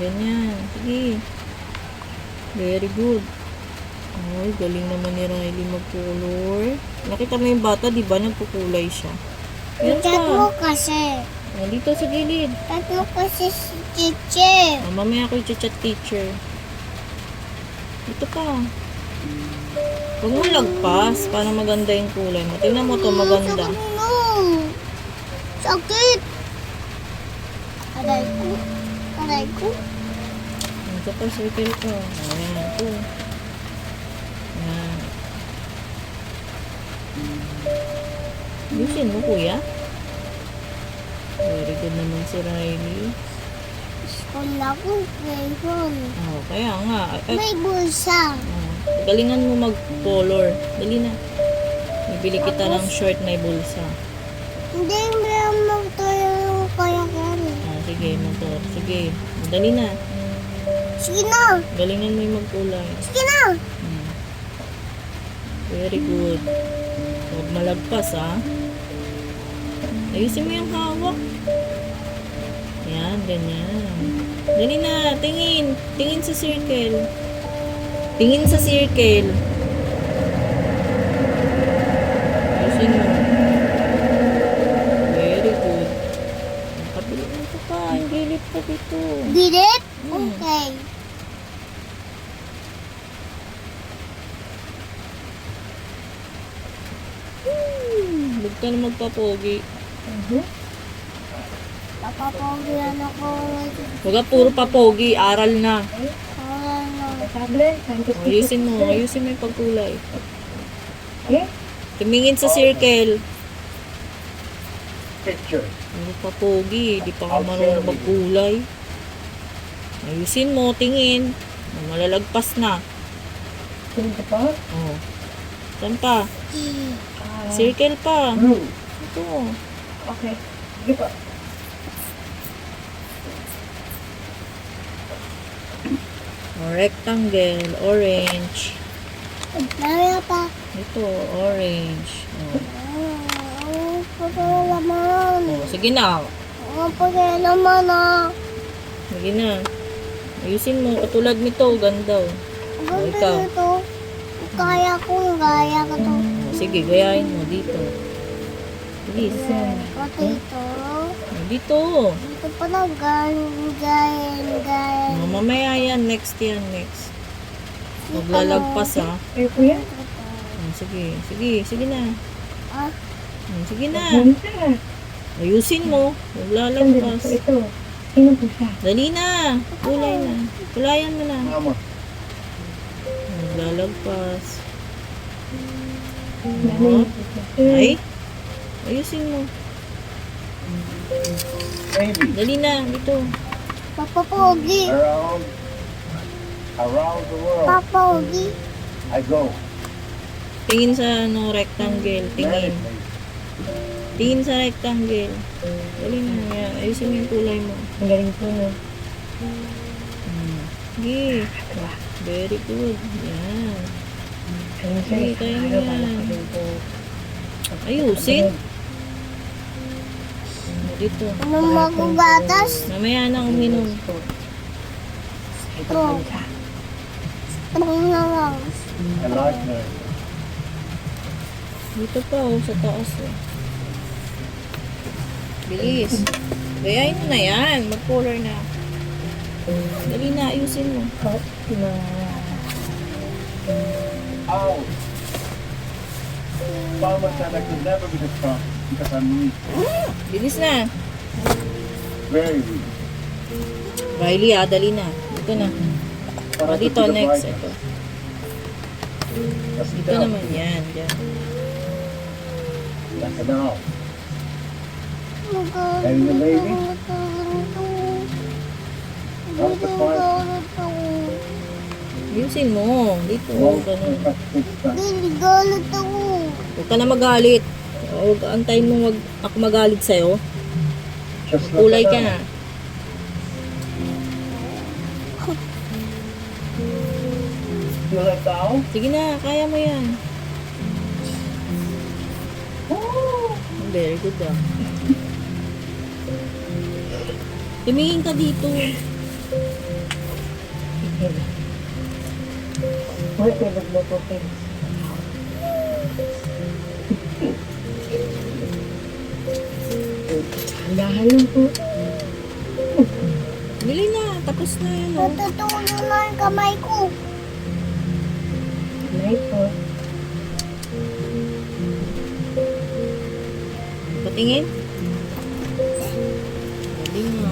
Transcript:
Ganyan. Sige. Very good. Ay, galing naman ni Riley mag-color. Nakita mo yung bata, di ba? Nagpukulay siya. Yan Chat mo pa. kasi. Oh, dito sa gilid. Chat mo kasi si teacher. Oh, mamaya ako i-chat teacher. Ito pa. Huwag mo lagpas para maganda yung kulay mo. Tingnan mo to, maganda. Sakit no. Sakit. Aray ko. Aray ko. Ito pa, circle ko. Ayan, ito. Ayan. Yusin mo, kuya. Very good naman si Riley. School na ko. Playphone. Oh, kaya nga. May bulsa. Galingan mo mag-color. Dali na. Bibili kita ng short na bulsa. Hindi mo magtayo kaya yan. Sige, motor. Sige. Dali na. Sige na. Galingan mo yung magkulay. Sige na. Very good. Huwag malagpas, ha? Ayusin mo yung hawak. Yan, ganyan. Dali na. Tingin. Tingin sa circle. Tingin sa circle. Ayusin mo. Very good. Nakabili mo ito pa. Ang gilip pa dito. Did it? Okay. Huwag ka na magpapogi. Napapawilan ako. Huwag ka puro papogi. Aral na. Tablet. Ayusin mo. Ayusin mo yung pagkulay. Tumingin sa circle. Picture. Puro papogi. Di pa ka marunong magkulay. Ayusin mo. Tingin. Malalagpas na. Ito pa? Oh. Saan pa? Circle pa. Blue. Ito. Okay. Sige pa. Rectangle. Orange. Dami pa. Ito. Orange. Oh. Pagkalaman. Oh, sige na. Pagkalaman na. Sige na. Ayusin mo. Katulad nito. Ganda. Oh. Ganda ikaw. ito. Kaya kong gaya ko to. Oh, sige. Gayahin mo. Dito. Please. Pati ito. Oh, dito. Ito pala gaya. Oh, mamaya yan. Next yan. Next. Maglalagpas, ha. Eh, kuya? Oh, sige. Sige. Sige na. Ah, Oh, sige na. Punta. Ayusin mo. Maglalagpas. Ito. Sino po siya? Dali na. Kulay na. Kulayan mo na. Mama. Maglalagpas. Nanay. Ay. Ayusin mo. Baby. Dali na. Dito. Papa Pogi. Around the world. Papa Pogi. I go. Tingin sa rectangle. Tingin. Tingin sa rectangle. Dali na. Yan. Ayusin mo yung kulay mo. Ang galing po mo. Sige. Very good. Yan. Sige, kaya mo yan. Ayusin. Dito. Anong magbatas? Mamaya na uminom. Strong. Strong na lang. I like that. Dito pa, oh, sa taas. Oh. Bilis. Gayahin mo na yan. Mag-color na. Dali na, ayusin mo. Ow. Mama said I could never be the strong because I'm weak. Bilis na. Very weak. Riley, dali na. Dito na. But O, I could dito, be the next. brightest. Ito. That's Dito the naman. Yan, dyan. That's the now. Magaling. And the baby? That's the part. Ayusin mo. Dito, ganun. Galit ako. Huwag ka na magalit. Huwag antayin mo ako magalit sa'yo. Just like Kulay ka that. na. You like that? Sige na, kaya mo yan. Very good ah. Tumingin ka dito. Wait, may nagluto kayo. Handahan lang po. Bili na. Tapos na yun, oh. Natutulo na yung kamay ko. Nay po. Patingin. Galing nga.